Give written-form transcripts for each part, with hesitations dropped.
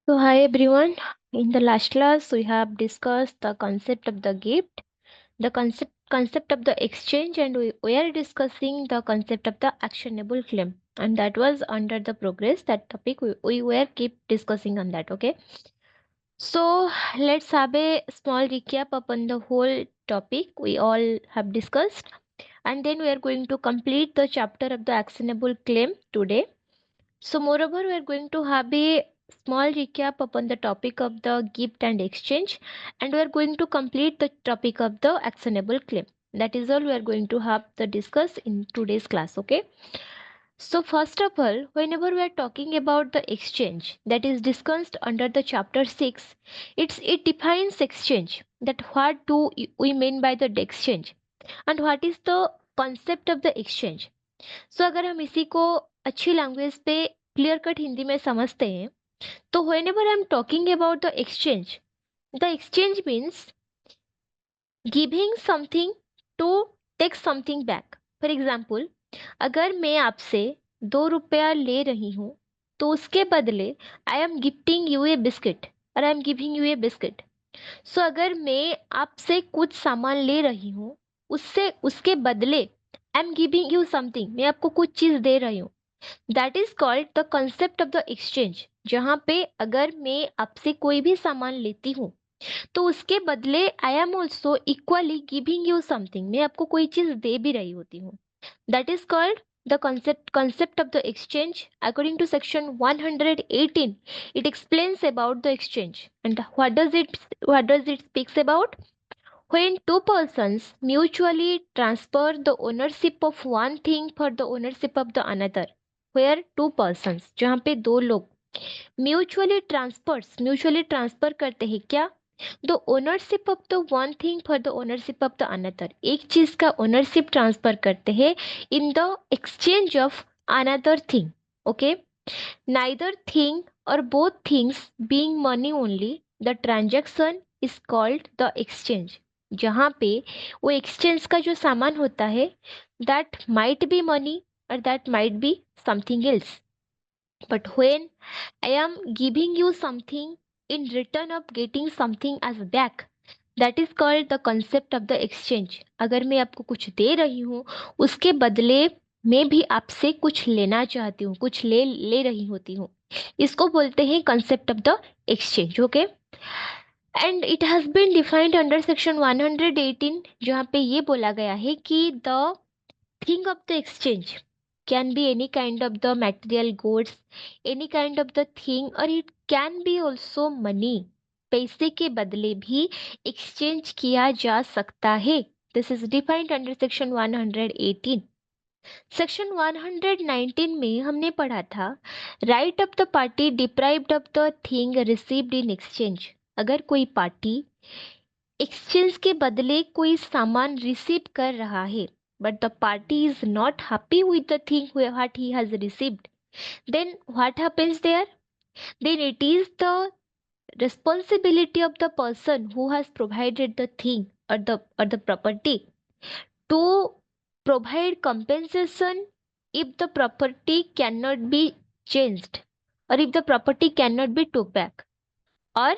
So, hi everyone. In the last class, we have discussed the concept of the gift, the concept of the exchange, and we are discussing the concept of the actionable claim. And that was under the progress. That topic we were keep discussing on that. Okay. So let's have a small recap upon the whole topic we all have discussed, and then we are going to complete the chapter of the actionable claim today. So, moreover, we are going to have a small recap upon the topic of the gift and exchange, and we are going to complete the topic of the actionable claim. That is all we are going to have the discuss in today's class. Okay. So, first of all, whenever we are talking about the exchange that is discussed under the chapter 6, it defines exchange. That what do we mean by the exchange, and what is the concept of the exchange. सो अगर हम इसी को अच्छी language पे clear cut Hindi में समझते हैं तो whenever I am talking about the exchange means giving something to take something back. For example, अगर मैं आपसे 2 रुपया ले रही हूँ तो उसके बदले I am gifting you a biscuit और I am giving you a biscuit. So अगर मैं आपसे कुछ सामान ले रही हूँ, उससे उसके बदले I am giving you something, मैं आपको कुछ चीज दे रही हूँ. That is called the concept of the exchange. जहाँ पे अगर मैं आपसे कोई भी सामान लेती हूँ तो उसके बदले I am also equally giving you something, मैं आपको कोई चीज दे भी रही होती हूँ. That is called the concept of the exchange. According to section 118, it explains about the exchange. And what does it speaks about? When two persons mutually transfer the ownership of one thing for the ownership of the another. Where two persons, जहाँ पे दो लोग mutually transfer करते हैं क्या? The ownership of the one thing for the ownership of the another. एक चीज का ओनरशिप ट्रांसफर करते हैं in the exchange of another thing. Okay. Neither thing और both things being money only, the transaction is called the exchange. जहाँ पे वो exchange का जो सामान होता है दैट माइट बी मनी और that might be something else. But when I am giving you something in return of getting something as back, that is called the concept of the exchange. अगर मैं आपको कुछ दे रही हूँ, उसके बदले मैं भी आपसे कुछ लेना चाहती हूँ, कुछ ले ले रही होती हूँ, इसको बोलते हैं concept of the exchange. Okay. And it has been defined under section 118, जहाँ पे ये बोला गया है कि the thing of the exchange can be any kind of the material goods, any kind of the thing, or it can be also money. पैसे के बदले भी एक्सचेंज किया जा सकता है. This is defined under section 118. Section 119 में हमने पढ़ा था right of the party deprived of the thing received in exchange. अगर कोई पार्टी एक्सचेंज के बदले कोई सामान रिसीव कर रहा है but the party is not happy with the thing what he has received, then what happens there? Then it is the responsibility of the person who has provided the thing or the property to provide compensation if the property cannot be changed, or if the property cannot be took back, or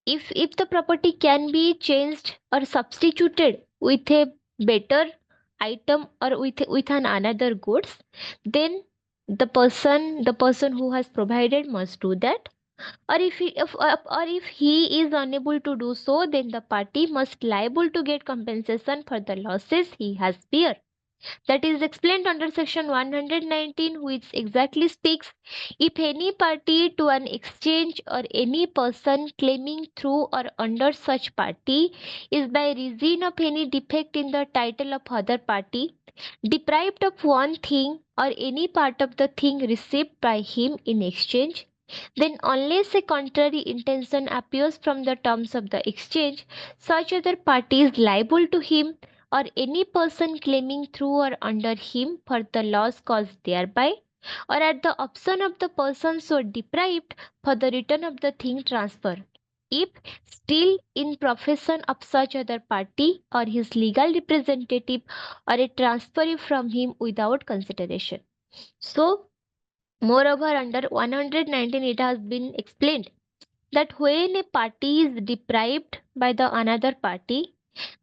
if the property can be changed or substituted with a better item or with an another goods, then the person who has provided must do that. Or if he is unable to do so, then the party must liable to get compensation for the losses he has bear. That is explained under section 119, which exactly speaks if any party to an exchange or any person claiming through or under such party is by reason of any defect in the title of other party deprived of one thing or any part of the thing received by him in exchange, then unless a contrary intention appears from the terms of the exchange, such other party is liable to him or any person claiming through or under him for the loss caused thereby, or at the option of the person so deprived for the return of the thing transferred, if still in profession of such other party or his legal representative, or a transferee from him without consideration. So, moreover, under 119 it has been explained that when a party is deprived by the another party,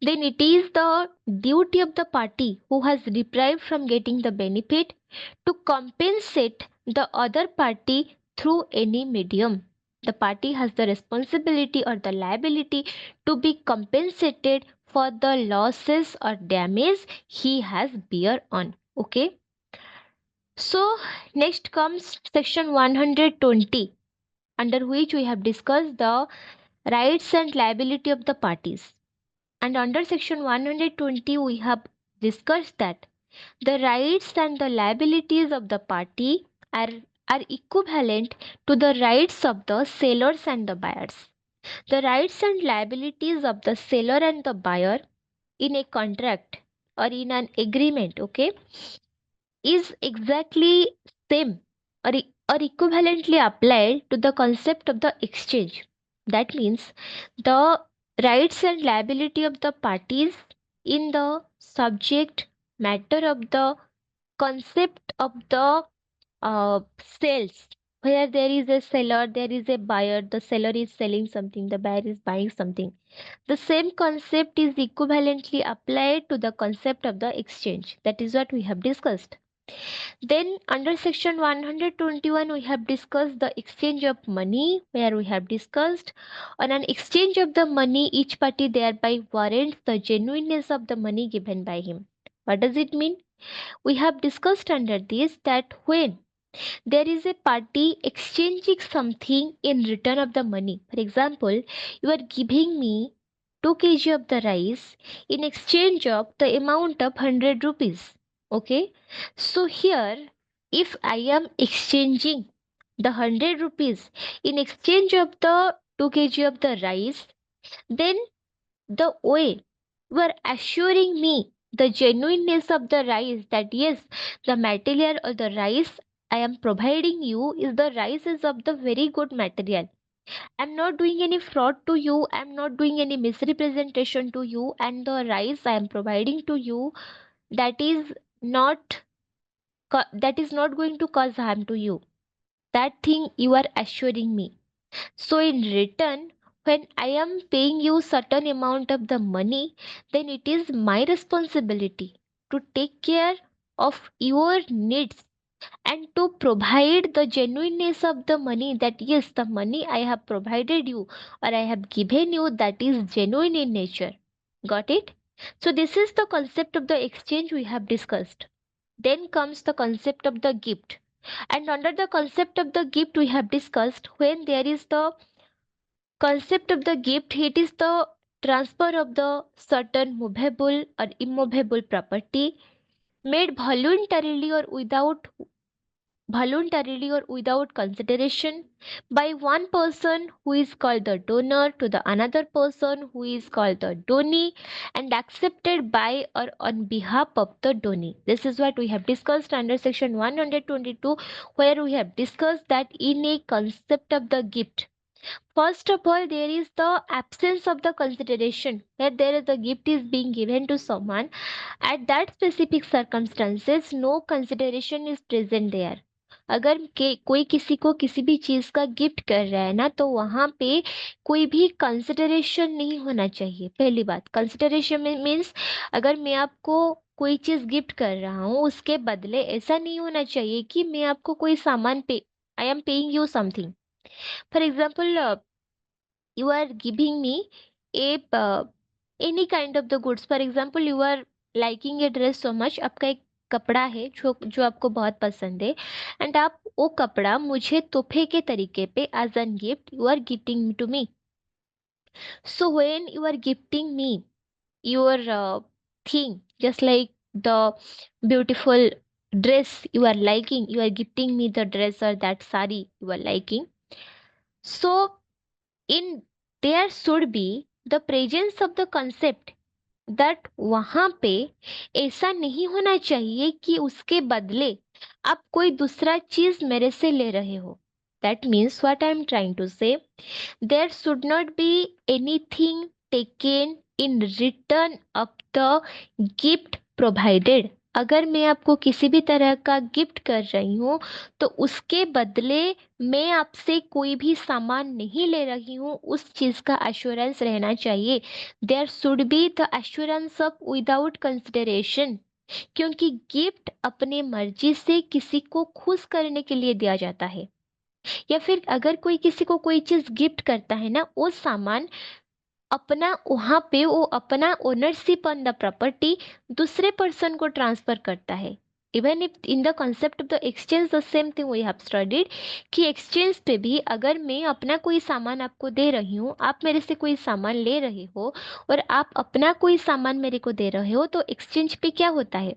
then it is the duty of the party who has deprived from getting the benefit to compensate the other party through any medium. The party has the responsibility or the liability to be compensated for the losses or damage he has bear on. Okay. So next comes section 120, under which we have discussed the rights and liability of the parties. And under section 120, we have discussed that the rights and the liabilities of the party are, are equivalent to the rights of the sellers and the buyers. The rights and liabilities of the seller and the buyer in a contract or in an agreement, okay, is exactly same or, or equivalently applied to the concept of the exchange. That means the rights and liability of the parties in the subject matter of the concept of the sales, where there is a seller, there is a buyer, the seller is selling something, the buyer is buying something. The same concept is equivalently applied to the concept of the exchange. That is what we have discussed. Then under section 121 we have discussed the exchange of money, where we have discussed on an exchange of the money each party thereby warrants the genuineness of the money given by him. What does it mean? We have discussed under this that when there is a party exchanging something in return of the money, for example, you are giving me 2 kg of the rice in exchange of the amount of 100 rupees. Okay, so here if I am exchanging the 100 rupees in exchange of the 2 kg of the rice, then the way you are assuring me the genuineness of the rice, that yes, the material or the rice I am providing you is the rice is of the very good material. I'm not doing any fraud to you, I'm not doing any misrepresentation to you, and the rice I am providing to you, that is not that is not going to cause harm to you. That thing you are assuring me. So in return, when I am paying you certain amount of the money, then it is my responsibility to take care of your needs and to provide the genuineness of the money, that yes, the money I have provided you or I have given you, that is genuine in nature. Got it? So this is the concept of the exchange we have discussed. Then comes the concept of the gift. And under the concept of the gift we have discussed, when there is the concept of the gift, it is the transfer of the certain movable or immovable property made voluntarily or without consideration by one person who is called the donor to the another person who is called the donee, and accepted by or on behalf of the donee. This is what we have discussed under section 122, where we have discussed that in a concept of the gift, first of all, there is the absence of the consideration, where there is the gift is being given to someone. At that specific circumstances, no consideration is present there. अगर कोई किसी को किसी भी चीज का gift कर रहा है ना, तो वहां पे कोई भी कंसिडरेशन नहीं होना चाहिए. पहली बात, कंसिडरेशन मीन्स अगर मैं आपको कोई चीज गिफ्ट कर रहा हूँ, उसके बदले ऐसा नहीं होना चाहिए कि मैं आपको कोई सामान पे I am paying you something. For example, you are giving me a any kind of the goods. For example, you are liking a dress so much. आपका एक कपड़ा है जो जो आपको बहुत पसंद है, एंड आप वो कपड़ा मुझे तोहफे के तरीके पे as an gift you are gifting to me. So when you are gifting me your thing, just like the beautiful dress you are liking, you are gifting me the dress or that sari you are liking. So in there should be the presence of the concept that वहां पे ऐसा नहीं होना चाहिए कि उसके बदले आप कोई दूसरा चीज मेरे से ले रहे हो. That means what I am trying to say, there should not be anything taken in return of the gift provided. अगर मैं आपको किसी भी तरह का गिफ्ट कर रही हूँ तो उसके बदले मैं आपसे कोई भी सामान नहीं ले रही हूँ, उस चीज का एश्योरेंस रहना चाहिए। There should be the assurance of without consideration, क्योंकि गिफ्ट अपने मर्जी से किसी को खुश करने के लिए दिया जाता है। या फिर अगर कोई किसी को कोई चीज गिफ्ट करता है ना, वो सामान अपना वहां पे वो अपना ओनरशिप ऑन द प्रॉपर्टी दूसरे पर्सन को ट्रांसफर करता है। Even if in the concept of the exchange the same thing we have studied, कि एक्सचेंज पे भी अगर मैं अपना कोई सामान आपको दे रही हूँ, आप मेरे से कोई सामान ले रहे हो और आप अपना कोई सामान मेरे को दे रहे हो, तो एक्सचेंज पे क्या होता है,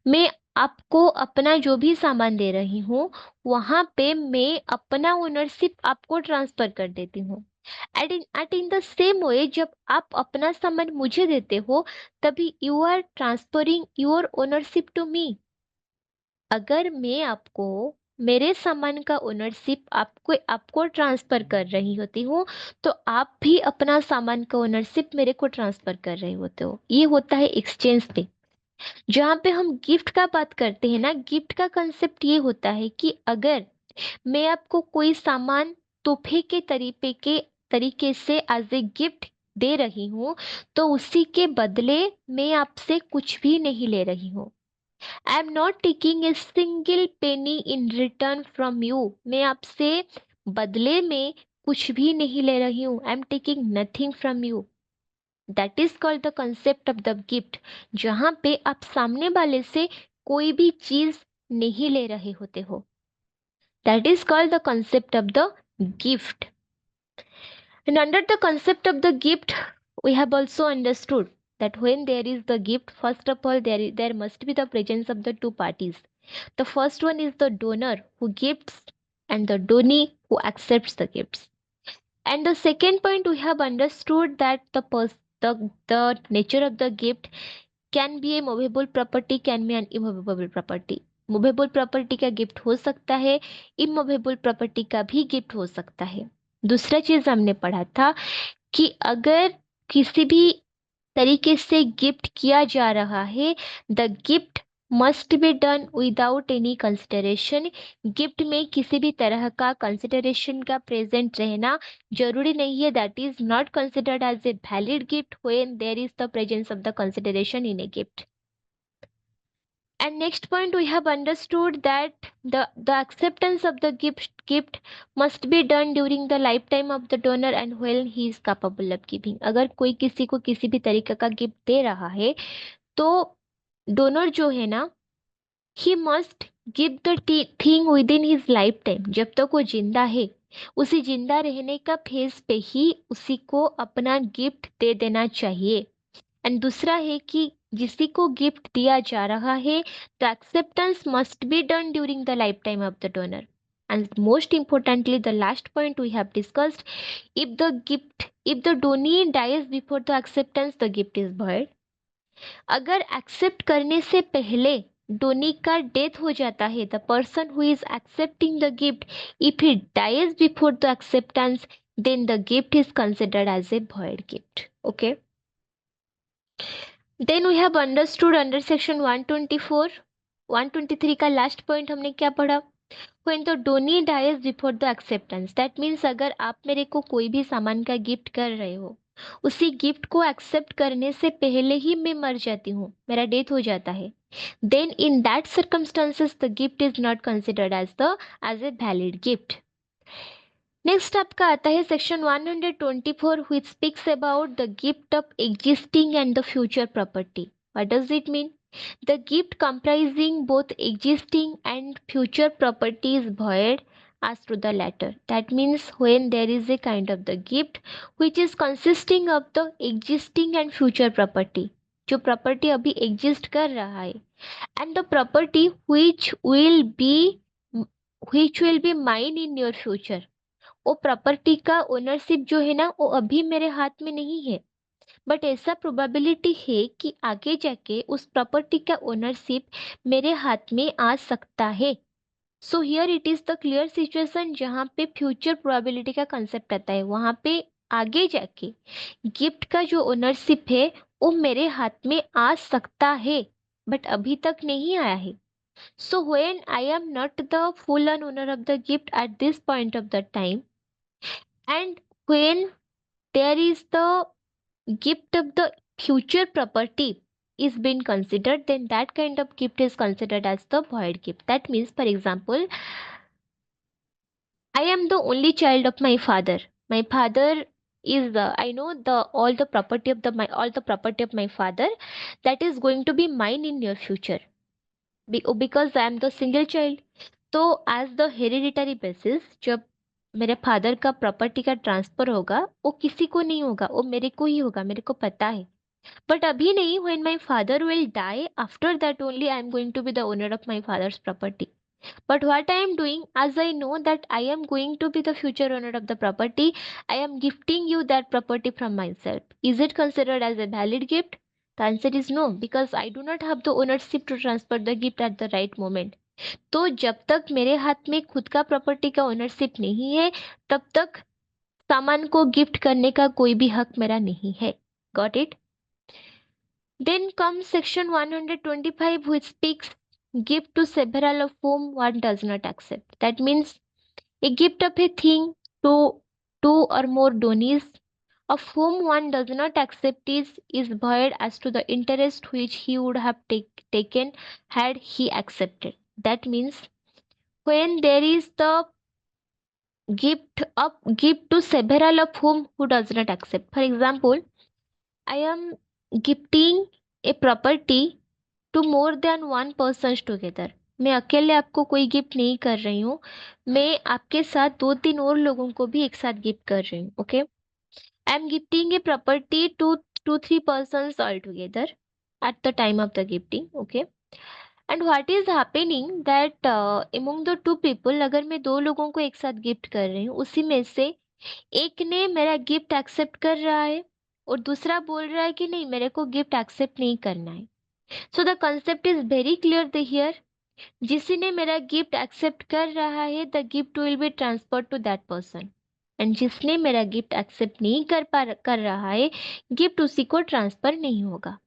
मैं आपको अपना जो भी सामान दे रही हूँ वहां पे मैं अपना ओनरशिप आपको ट्रांसफर कर देती हूँ। At in the same way, जब आप अपना सामान मुझे देते हो तभी you are transferring your ownership to me. अगर मैं आपको मेरे सामान का ओनरशिप आपको आपको ट्रांसफर कर रही होती हूँ, तो आप भी अपना सामान का ओनरशिप मेरे को ट्रांसफर कर रहे होते हो। ये होता है एक्सचेंज पे। जहाँ पे हम गिफ्ट का बात करते हैं ना, गिफ्ट का कंसेप्ट ये होता है कि अगर मैं आपको कोई सामान तोहफे के तरीके से एज ए गिफ्ट दे रही हूँ, तो उसी के बदले मैं आपसे कुछ भी नहीं ले रही हूँ। आई am not taking a single penny in return from you. मैं आपसे बदले में कुछ भी नहीं ले रही हूँ। I am taking nothing from you. That is called the concept of the gift, जहाँ पे आप सामने वाले से कोई भी चीज नहीं ले रहे होते हो। That is called the concept of the gift. And under the concept of the gift, we have also understood that when there is the gift, first of all, there must be the presence of the two parties. The first one is the donor who gives, and the donee who accepts the gifts. And the second point, we have understood that the nature of the gift can be A movable property, can be N immovable property. Movable property का gift हो सकता है, immovable property का भी gift हो सकता है। दूसरा चीज हमने पढ़ा था कि अगर किसी भी तरीके से गिफ्ट किया जा रहा है, the gift must be done without any consideration. Gift में किसी भी तरह का कंसिडरेशन का प्रेजेंट रहना जरूरी नहीं है। That is not considered as a valid gift when there is the presence of the consideration in a gift. And next point, we have understood that the acceptance of the gift must be done during the lifetime of the donor and when he is capable of giving। अगर कोई किसी को किसी भी तरीके का gift दे रहा है, तो डोनर जो है ना, he must give the thing with in his life time. जब तक वो जिंदा है, उसी जिंदा रहने का फेज पे ही उसी को अपना गिफ्ट दे देना चाहिए। एंड दूसरा है कि जिसी को गिफ्ट दिया जा रहा है, the acceptance must be done during the life time of the donor. And most importantly, the last point we have discussed, if the donee dies before the acceptance, the gift is void। अगर accept करने से पहले donee का death हो जाता है, the person who is accepting the gift, if he dies before the acceptance, then the gift is considered as a void gift. Okay, then we have understood under section 124। 123 का last point हमने क्या पढ़ा, when the donee dies before the acceptance, that means अगर आप मेरे को कोई भी सामान का गिफ्ट कर रहे हो, उसी गिफ्ट को एक्सेप्ट करने से पहले ही मैं मर जाती हूँ, मेरा डेथ हो जाता है, then in that circumstances the gift is not considered as a valid gift। Next आपका आता है section 124 which speaks about the gift of existing and the future property। What does it mean? The gift comprising both existing and future property is void as to the latter। That means when there is a kind of the gift which is consisting of the existing and future property, जो property अभी exist कर रहा है, and the property which will be mine in your future, वो property का ownership जो है ना, वो अभी मेरे हाथ में नहीं है, बट ऐसा प्रोबेबिलिटी है कि आगे जाके उस प्रॉपर्टी का ओनरशिप मेरे हाथ में आ सकता है। So here it is the clear situation जहाँ पे फ्यूचर प्रोबेबिलिटी का कंसेप्ट आता है। वहाँ पे आगे जाके गिफ्ट का जो ओनरशिप है वो मेरे हाथ में आ सकता है, बट अभी तक नहीं आया है. So when I am not the full end owner of the gift at this point of the time, and when there is the gift of the future property is being considered, then that kind of gift is considered as the void gift. That means, for example, I am the only child of my father. My father is I know the all the property of the my all the property of my father that is going to be mine in near future. Because I am the single child. तो as the hereditary basis जब मेरे father का property का transfer होगा वो किसी को नहीं होगा, वो मेरे को ही होगा, मेरे को पता है. बट अभी नहीं, when my father will die, after that only I am going to be the owner of my father's property. But what I am doing, as I know that I am going to be the future owner of the property, I am gifting you that property from myself. Is it considered as a valid gift? The answer is no, because I do not have the ownership to transfer the gift at the right moment. तो जब तक मेरे हाथ में खुद का property का ownership नहीं है, तब तक सामान को गिफ्ट करने का कोई भी हक मेरा नहीं है. Got it? Then comes section 125, which speaks gift to several of whom one does not accept. That means a gift of a thing to two or more donees of whom one does not accept is void as to the interest which he would have taken had he accepted. That means when there is the gift to several of whom who does not accept. For example, I am gifting a property to more than one person together. मैं अकेले आपको कोई gift नहीं कर रही हूँ, मैं आपके साथ दो तीन और लोगों को भी एक साथ गिफ्ट कर रही हूँ. Okay, I am gifting a property to two three person all together at the time of the gifting. Okay, and what is happening that among the two people, अगर मैं दो लोगों को एक साथ गिफ्ट कर रही हूँ, उसी में से एक ने मेरा गिफ्ट एक्सेप्ट कर रहा है और दूसरा बोल रहा है कि नहीं, मेरे को गिफ्ट एक्सेप्ट नहीं करना है. So the concept is very clear the here. जिसने मेरा गिफ्ट एक्सेप्ट कर रहा है, the gift will be transfer to that person. And जिसने मेरा गिफ्ट एक्सेप्ट नहीं कर रहा है, गिफ्ट उसी को ट्रांसफर नहीं होगा.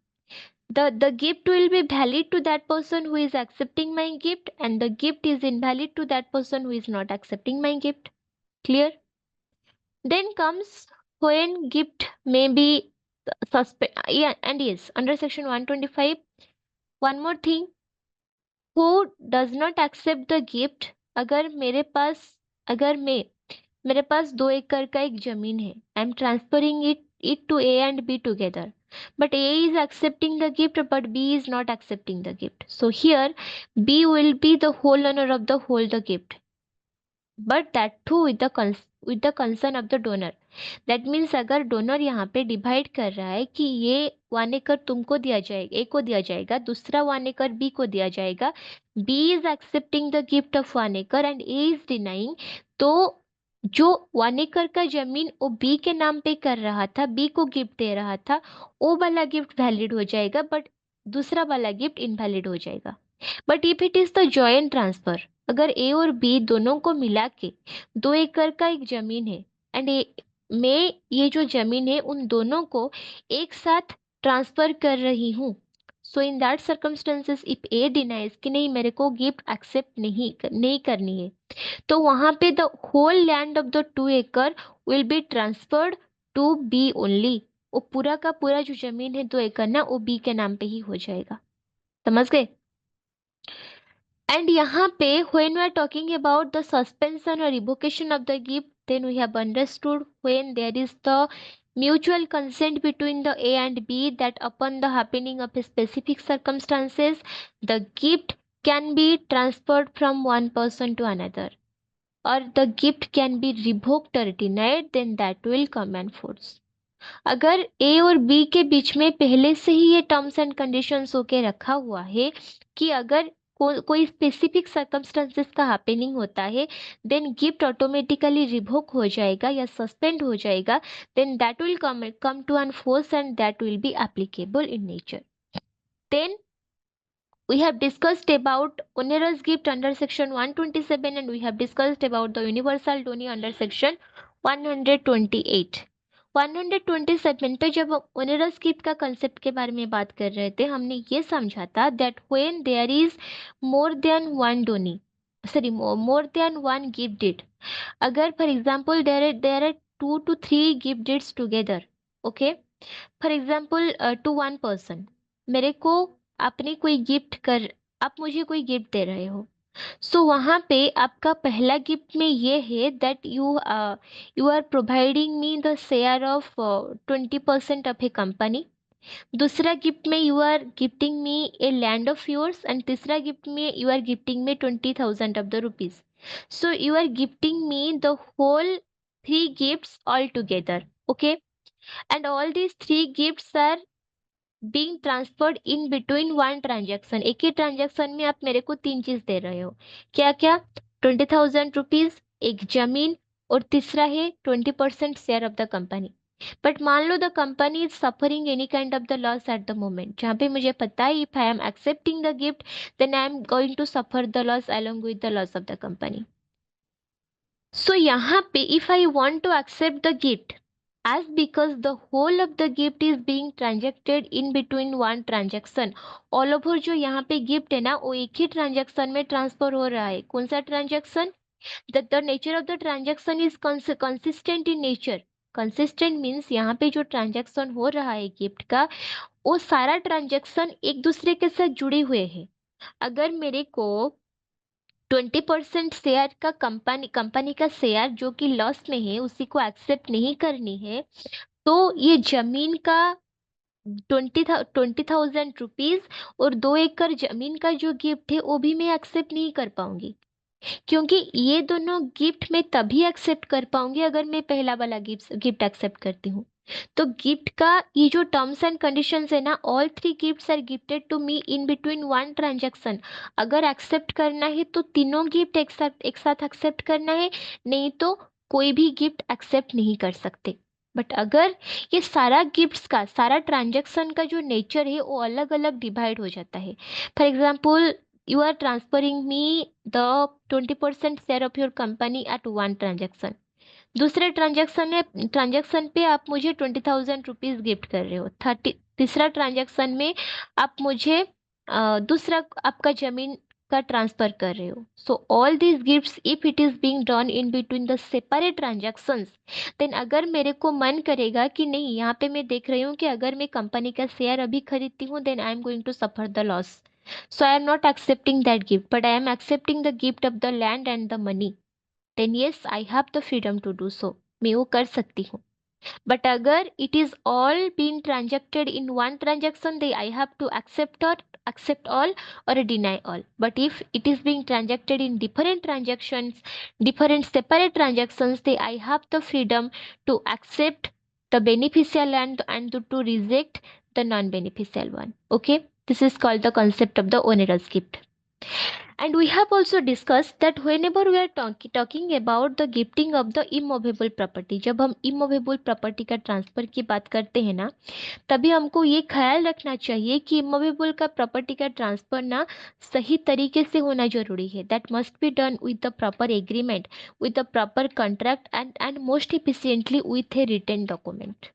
The gift will be valid to that person who is accepting my gift, and the gift is invalid to that person who is not accepting my gift. Clear? Then comes when gift may be suspect. Yeah, and yes, under section 125, one more thing. Who does not accept the gift? अगर अगर मेरे पास 2 एकड़ का एक जमीन है, I am transferring it to A and B together, but A is accepting the gift but B is not accepting the gift. So here B will be the whole owner of the whole the gift, but that too with the concern of the donor. That means अगर donor यहाँ पे divide कर रहा है कि ये 1 एकड़ तुमको दिया जाएगा, ए को दिया जाएगा, दूसरा 1 एकड़ बी को दिया जाएगा, B is accepting the gift of 1 एकड़ एंड ए इज डिनाइंग, तो जो 1 एकड़ का जमीन वो बी के नाम पे कर रहा था, बी को गिफ्ट दे रहा था, वो वाला गिफ्ट वैलिड हो जाएगा, बट दूसरा वाला गिफ्ट इनवैलिड हो जाएगा. But if it is the joint transfer, अगर ए और बी दोनों को मिला के 2 एकड़ का एक जमीन है, एंड मैं ये जो जमीन है उन दोनों को एक साथ ट्रांसफर कर रही हूँ, so in that circumstances if A denies कि नहीं, मेरे को गिफ्ट एक्सेप्ट नहीं करनी है, तो वहां पे the whole land of the 2 एकड़ will be transferred to B only. वो पूरा का पूरा जो जमीन है 2 एकड़ ना, वो बी के नाम पे ही हो जाएगा. समझ गए? एंड यहाँ पे when we are talking about the suspension or revocation of the gift, then we have understood when there is the mutual consent between the A and B that upon the happening of specific circumstances, the gift can be transferred from one person to another, or the gift can be revoked or denied, then that will come and force. अगर ए और B के बीच में पहले से ही ये terms and conditions होके रखा हुआ है कि अगर कोई स्पेसिफिक सर्कमस्टेंसेस का हैपनिंग होता है, देन गिफ्ट ऑटोमेटिकली रिवोक हो जाएगा या सस्पेंड हो जाएगा, then that will come to an force and that will be applicable in nature. Then we have discussed about onerous gift under section 127, and we have discussed about the universal donee under section 128. 127 पे जब onerous gift का concept के बारे में बात कर रहे थे, हमने ये समझा था that when there is more than one donee, sorry, more than one gift deed, अगर for example there are 2 to 3 gift deeds together, okay, for example to one person, मेरे को आपने कोई गिफ्ट कर, आप मुझे कोई गिफ्ट दे रहे हो, सो वहाँ पे आपका पहला गिफ्ट में ये है that you are providing me the share of 20% of a company, दूसरा गिफ्ट में you are gifting me a land of yours, and तीसरा गिफ्ट में you are gifting me 20,000 of the rupees, so you are gifting me the whole 3 gifts all together, okay, and all these 3 gifts are being transferred in between one transaction, एक ही transaction में आप मेरे को 3 चीज दे रहे हो, क्या क्या, 20,000 रुपीज, एक जमीन, और तीसरा है 20% share of the company. But मान लो the company is suffering any kind of the loss at the moment, जहाँ पे मुझे पता है if I am accepting the gift then I am going to suffer the loss along with the loss of the company. So यहाँ पे if I want to accept the gift as because the whole of the gift is being transacted in between one transaction, all over जो यहाँ पे gift है ना वो एक ही transaction में ट्रांसफर हो रहा है, कौन सा transaction, the nature of the transaction is consistent in nature, consistent means यहाँ पे जो ट्रांजेक्शन हो रहा है गिफ्ट का वो सारा ट्रांजेक्शन एक दूसरे के साथ जुड़े हुए हैं। अगर मेरे को 20% शेयर का कंपनी कंपनी का शेयर जो कि लॉस में है उसी को एक्सेप्ट नहीं करनी है, तो ये जमीन का 20,000 रुपीज और 2 एकड़ जमीन का जो गिफ्ट है वो भी मैं एक्सेप्ट नहीं कर पाऊंगी, क्योंकि ये दोनों गिफ्ट मैं तभी एक्सेप्ट कर पाऊंगी अगर मैं पहला वाला गिफ्ट गिफ्ट एक्सेप्ट करती हूँ। तो गिफ्ट का ये जो टर्म्स एंड कंडीशंस है ना, all 3 gifts are gifted to me in between one transaction, अगर एक्सेप्ट करना है तो तीनों गिफ्ट एक साथ एक्सेप्ट करना है, नहीं तो कोई भी गिफ्ट एक्सेप्ट नहीं कर सकते। बट अगर ये सारा गिफ्ट्स का सारा ट्रांजैक्शन का जो नेचर है वो अलग अलग डिवाइड हो जाता है, for example you are transferring me the 20% share of your company at one transaction, दूसरे ट्रांजैक्शन पे आप मुझे 20,000 रुपीज गिफ्ट कर रहे हो, तीसरा ट्रांजैक्शन में आप मुझे दूसरा आपका जमीन का ट्रांसफर कर रहे हो। So all these gifts if it is being done in between the separate transactions, then अगर मेरे को मन करेगा कि नहीं, यहाँ पे मैं देख रही हूँ कि अगर मैं कंपनी का शेयर अभी खरीदती हूँ then I am going to suffer the loss, so I am not accepting that gift, but I am accepting the gift of the land and the money, then yes I have the freedom to do so, मैं वो कर सकती हूँ। But अगर it is all been transacted in one transaction they I have to accept all or deny all, but if it is being transacted in different transactions, different separate transactions, they I have the freedom to accept the beneficial and to reject the non-beneficial one, okay, this is called the concept of the onerous gift. And we have also discussed that whenever we are talking about the gifting of the immovable property, जब हम immovable property का transfer की बात करते हैं ना, तभी हमको ये ख्याल रखना चाहिए कि इमूवेबल का प्रॉपर्टी का ट्रांसफर ना सही तरीके से होना जरूरी है, that must be done with the proper agreement, with the proper contract and most efficiently with a written document.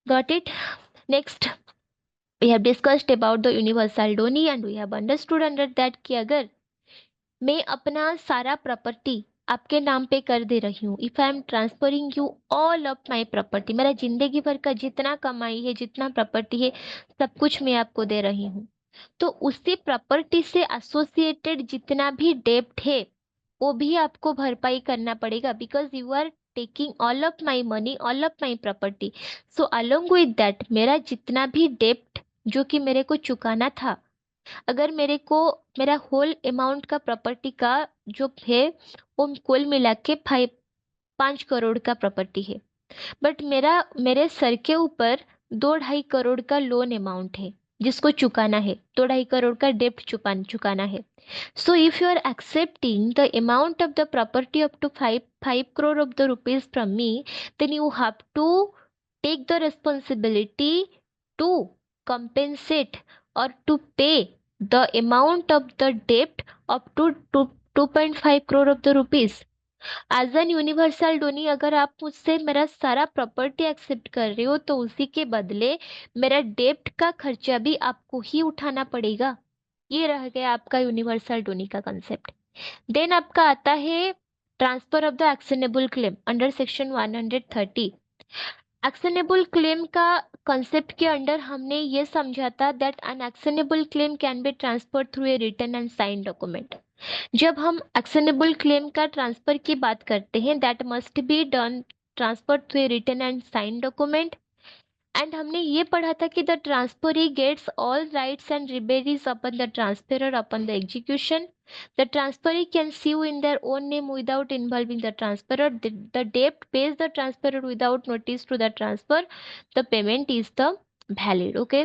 Got it? Next we have discussed about the universal doni and we have understood under that कि अगर मैं अपना सारा property आपके नाम पे कर दे रही हूँ, if I am transferring you all of my property, मेरा जिंदगी भर का जितना कमाई है जितना प्रॉपर्टी है सब कुछ मैं आपको दे रही हूँ, तो उसी प्रॉपर्टी से एसोसिएटेड जितना भी डेब्ट है वो भी आपको भरपाई करना पड़ेगा, because you are taking all of my money, all of my property. So along with that मेरा जितना भी डेब्ट जो कि मेरे को चुकाना था, अगर मेरे को मेरा होल अमाउंट का प्रॉपर्टी का जो है वो कुल मिला के 5 करोड़ का प्रॉपर्टी है, बट मेरे सर के ऊपर 2-2.5 करोड़ का लोन अमाउंट है जिसको चुकाना है, 2-2.5 करोड़ का डेप्ट चुकाना है। So if you are accepting the amount of the property up to 5 crore of the rupees from me, then you have to take the responsibility to compensate or to pay the amount of the debt up to 2.5 crore of the rupees. As an universal donee अगर आप मुझसे मेरा सारा property accept कर रहे हो तो उसी के बदले मेरा डेब्ट का खर्चा भी आपको ही उठाना पड़ेगा। ये रह गया आपका यूनिवर्सल डोनी का कंसेप्ट। देन आपका आता है transfer of the actionable claim under section 130। Actionable claim का कंसेप्ट के अंडर हमने ये समझा था that an actionable claim can be transfer through a written and sign document. जब हम एक्शनेबल क्लेम का ट्रांसफर की बात करते हैं that must be done transfer through a written and sign document. And हमने ये पढ़ा था कि the transferee gets all rights and remedies upon the transferor upon the execution. The transferee can sue in their own name without involving the transferor. The debt pays the transferor without notice to the transfer. The payment is the valid. Okay.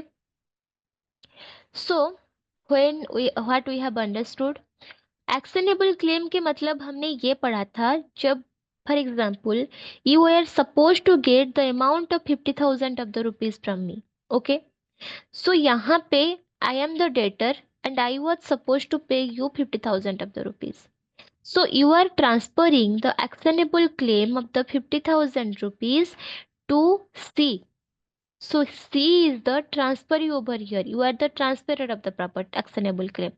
So when we what we have understood, actionable claim के मतलब हमने ये पढ़ा था जब for example you are suppose to get the amount of 50,000 of the rupees from me. Okay, so यहाँ पे I am the debtor and I was supposed to pay you 50,000 of the rupees. So you are transferring the actionable claim of the 50,000 rupees to C. So C is the transferee over here. You are the transferor of the proper actionable claim.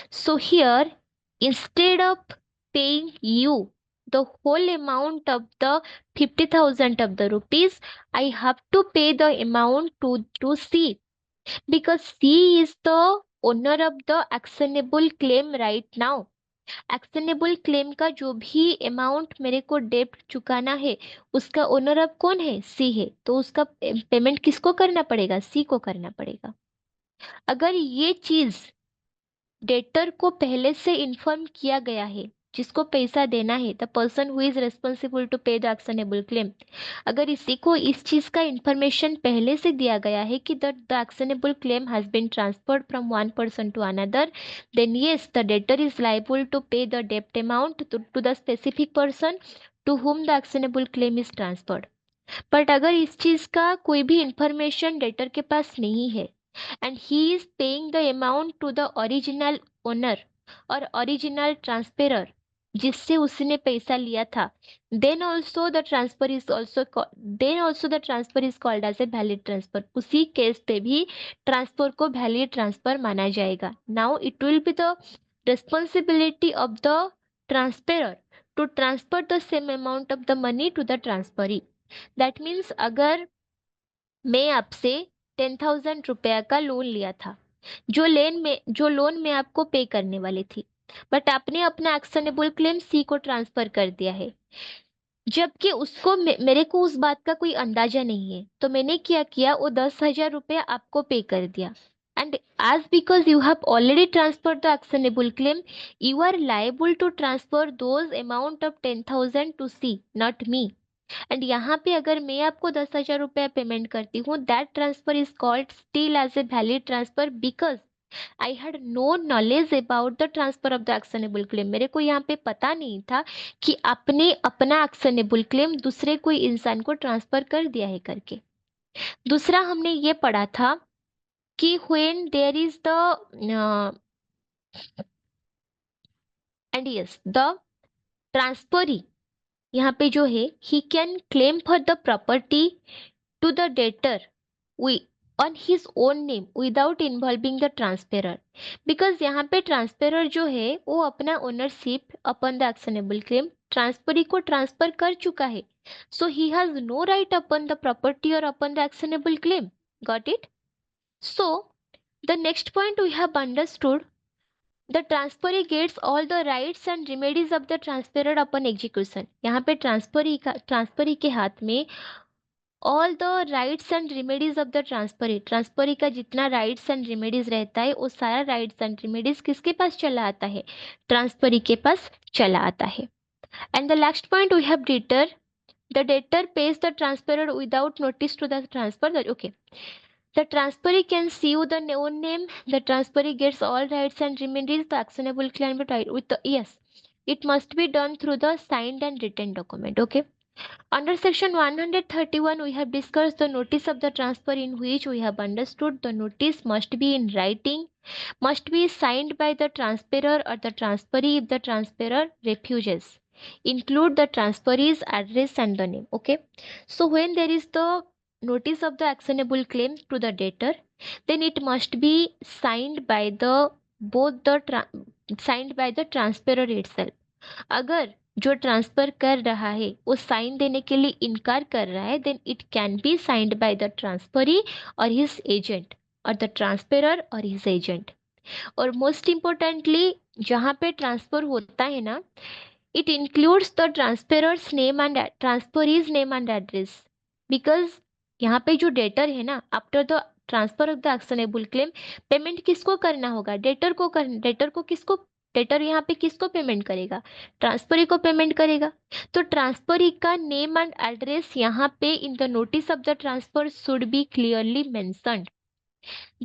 So here, instead of paying you the whole amount of the 50,000 of the rupees, I have to pay the amount to C because C is the owner of the actionable claim right now. Actionable claim का जो भी amount मेरे को डेब्ट चुकाना है उसका owner अब कौन है? सी है। तो उसका पेमेंट किसको करना पड़ेगा? सी को करना पड़ेगा। अगर ये चीज डेटर को पहले से इन्फॉर्म किया गया है, जिसको पैसा देना है the person who is responsible to pay the actionable claim, अगर इसी को इस चीज का इंफॉर्मेशन पहले से दिया गया है कि the actionable claim has been transferred from one person to another, then yes the debtor is liable to pay the डेप्ट amount to the specific person to whom the actionable claim is transferred. But अगर इस चीज का कोई भी information debtor के पास नहीं है and he is paying the amount to the original owner और original transferor जिससे उसने पैसा लिया था, then also the transfer is also then also the transfer is called as a valid transfer। उसी केस पे भी ट्रांसफर को वैलिड ट्रांसफर माना जाएगा। now it will be the responsibility of the transferor to transfer the same amount of the money to the transferee। that means अगर मैं आपसे 10,000 रुपया का लोन लिया था, जो लोन मैं आपको पे करने वाली थी, बट आपने अपना एक्शनेबल क्लेम सी को ट्रांसफर कर दिया है, जबकि उसको मेरे को उस बात का कोई अंदाजा नहीं है। तो मैंने क्या किया, वो 10,000 रुपया आपको पे कर दिया। And as because you have already transferred the actionable claim, you are liable to transfer those amount of 10,000 to C, not me। And यहाँ पे अगर मैं आपको 10,000 रुपया पेमेंट करती हूँ, that transfer is called still as a valid transfer because I had no knowledge about the transfer of the actionable claim. मेरे को यहाँ पे पता नहीं था कि आपने अपना एक्शनेबल क्लेम दूसरे कोई इंसान को ट्रांसफर कर दिया है करके। दूसरा हमने ये पढ़ा था कि when there is the end yes the transferee, यहाँ पे जो है he can claim for the property to the debtor on his own name without involving the transferor. Because यहाँ पे ट्रांसफेरर जो है वो अपना ownership upon the actionable claim transferee को ट्रांसफर कर चुका है। So he has no right upon the property और upon the actionable claim. Got it? So the next point we have understood the transferee gets all the rights and remedies of the transferor upon execution. यहाँ पे transferee के हाथ में all the rights and remedies of the transferee का जितना rights and remedies रहता है वो सारा राइट्स एंड रेमेडीज किसके पास चला आता है? ट्रांसफरी के पास चला आता है। And the last point we have debtor, the debtor pays the transferor without notice to the transfer. Okay, the transferee can sue the own name. The transferee gets all rights and remedies the actionable claim with the yes. It must be done through the signed and written document. Okay. Under section 131, we have discussed the notice of the transfer in which we have understood the notice must be in writing, must be signed by the transferor or the transferee if the transferor refuses. include the transferee's address and the name. Okay, so when there is the notice of the actionable claim to the debtor, then it must be signed by the both the signed by the transferor itself. अगर जो transfer कर रहा है वो sign देने के लिए इनकार कर रहा है, then it can be signed by the transferee और हिज एजेंट, और द ट्रांसफरर और हिज एजेंट. और मोस्ट इम्पोर्टेंटली जहाँ पे ट्रांसफर होता है ना, it includes the transferor's name and transferee's name and address, because यहाँ पे जो डेटर है ना, after the transfer of the actionable claim, payment किसको करना होगा? डेटर को कर, डेटर को किसको, डेटर यहाँ पे किसको पेमेंट करेगा? ट्रांसफरी को पेमेंट करेगा. तो ट्रांसफरी का नेम एंड एड्रेस यहाँ पे in the notice of the transfer should be clearly mentioned.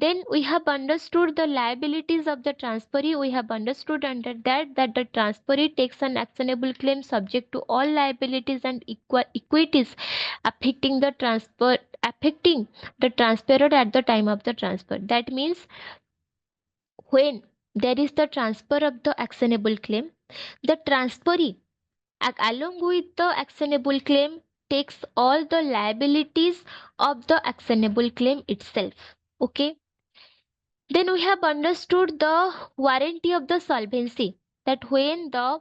Then we have understood the liabilities of the transferee. We have understood under that the transferee takes an actionable claim subject to all liabilities and equities affecting the transferor at the time of the transfer. That means when there is the transfer of the actionable claim, the transferee along with the actionable claim takes all the liabilities of the actionable claim itself. Okay, then we have understood the warranty of the solvency, that when the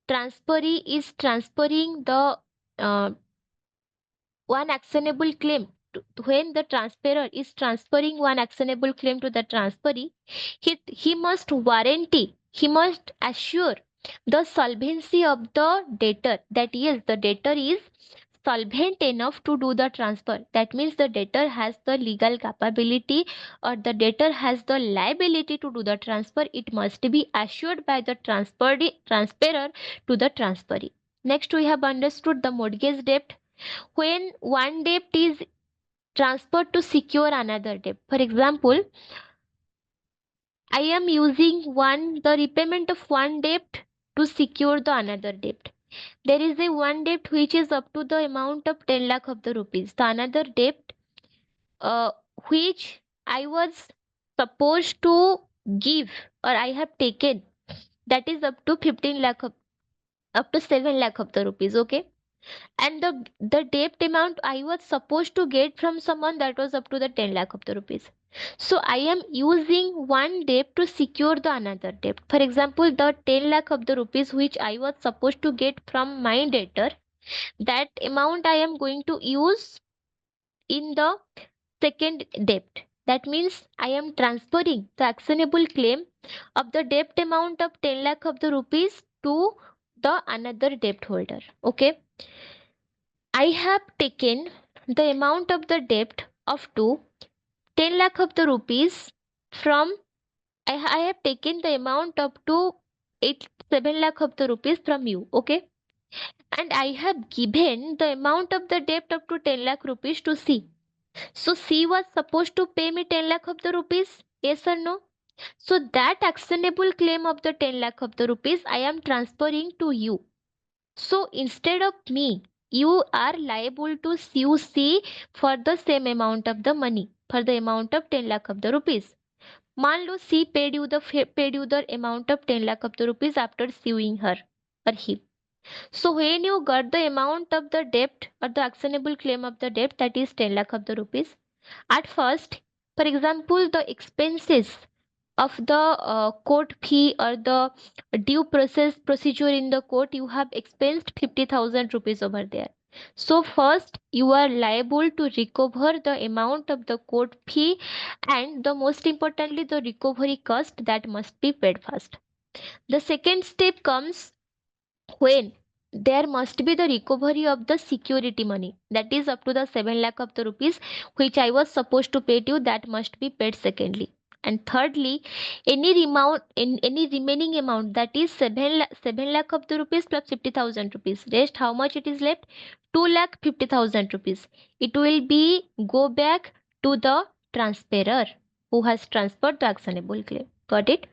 transferee is transferring the uh, one actionable claim, when the transferor is transferring one actionable claim to the transferee, he must warranty, he must assure the solvency of the debtor, that yes, the debtor is solvent enough to do the transfer. That means the debtor has the legal capability or the debtor has the liability to do the transfer. It must be assured by the transferor to the transferee. Next, we have understood the mortgage debt. When one debt is transferred to secure another debt. For example, I am using the repayment of one debt to secure the another debt. There is a one debt which is up to the amount of 10 lakh of the rupees. The another debt uh, which I was supposed to give or I have taken, that is up to 15 lakh of, up to 7 lakh of the rupees. Okay, and the debt amount I was supposed to get from someone, that was up to the 10 lakh of the rupees. So I am using one debt to secure the another debt. For example, the 10 lakh of the rupees which I was supposed to get from my debtor, that amount I am going to use in the second debt. That means I am transferring the actionable claim of the debt amount of 10 lakh of the rupees to the another debt holder. Okay, I have taken the amount of the debt of to 10 lakh of the rupees from, I have taken the amount up to 7 lakh of the rupees from you. Okay, and I have given the amount of the debt up to 10 lakh rupees to C. So C was supposed to pay me 10 lakh of the rupees. Yes or no? So that actionable claim of the 10 lakh of the rupees I am transferring to you. So instead of me, you are liable to sue C for the same amount of the money, for the amount of 10 lakh of the rupees. मान लो C paid you the amount of 10 lakh of the rupees after suing her or him. So when you got the amount of the debt or the actionable claim of the debt, that is 10 lakh of the rupees. At first, for example, the expenses of the court fee or the due procedure in the court, you have expensed 50,000 rupees over there. So first you are liable to recover the amount of the court fee, and the most importantly the recovery cost that must be paid first. The second step comes when there must be the recovery of the security money, that is up to the 7 lakh of the rupees which I was supposed to pay to you, that must be paid secondly. And thirdly, any remaining amount, that is 7 lakh of the rupees plus 50,000 rupees, rest how much it is left, 2 lakh 50,000 rupees, it will be go back to the transferor who has transferred the actionable claim. Got it?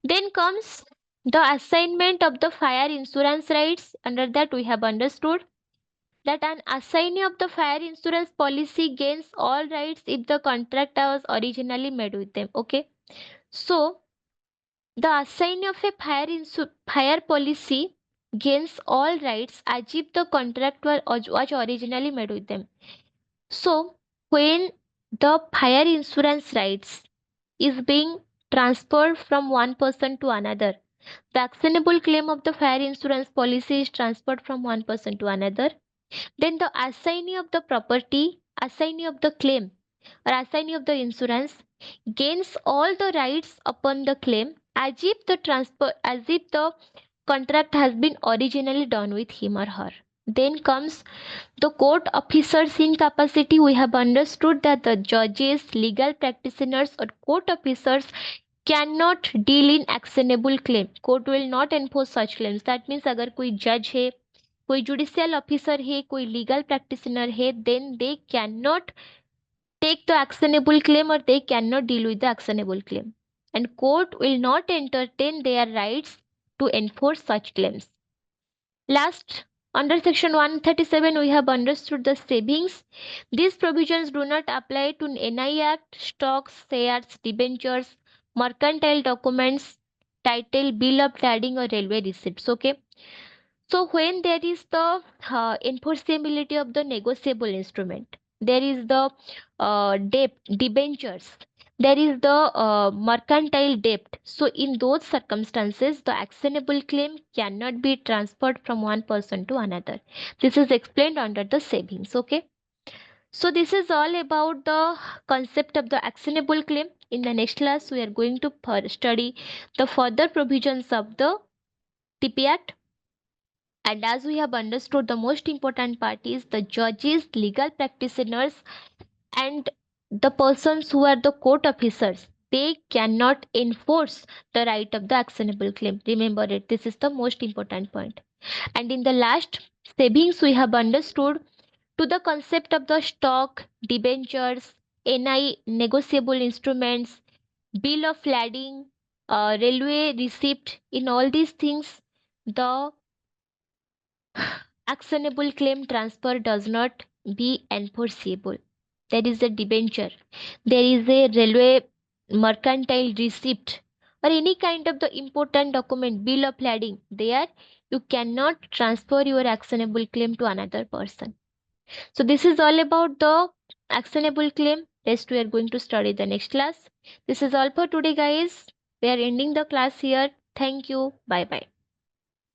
Then comes the assignment of the fire insurance rights. Under that, we have understood that an assignee of the fire insurance policy gains all rights if the contract was originally made with them. Okay, so the assignee of a fire policy gains all rights as if the contract was originally made with them. So, when the fire insurance rights is being transferred from one person to another, the actionable claim of the fire insurance policy is transferred from one person to another. Then the assignee of the property, assignee of the claim, or assignee of the insurance gains all the rights upon the claim as if the contract has been originally done with him or her. Then comes the court officers in capacity. We have understood that the judges, legal practitioners, or court officers cannot deal in actionable claim. Court will not enforce such claims. That means अगर कोई judge है, कोई judicial officer है, कोई legal practitioner है, then they can not take the actionable claim और they can not deal with the actionable claim, and court will not entertain their rights to enforce such claims. Last, under section 137, we have understood the savings. These provisions do not apply to NI Act, stocks, shares, debentures, mercantile documents, title, bill of lading, or railway receipts. Okay. So when there is the enforceability of the negotiable instrument, there is the debt, debentures, there is the mercantile debt. So in those circumstances, the actionable claim cannot be transferred from one person to another. This is explained under the savings. Okay. So this is all about the concept of the actionable claim. In the next class, we are going to study the further provisions of the TP Act. And as we have understood, the most important part is the judges, legal practitioners, and the persons who are the court officers. They cannot enforce the right of the actionable claim. Remember it. This is the most important point. And in the last savings, we have understood to the concept of the stock, debentures, NI, negotiable instruments, bill of lading, railway receipt. In all these things, the actionable claim transfer does not be enforceable. There is a debenture, there is a railway mercantile receipt, or any kind of the important document, bill of lading. There you cannot transfer your actionable claim to another person. So this is all about the actionable claim. Rest we are going to study the next class. This is all for today, guys. We are ending the class here. Thank you. Bye bye.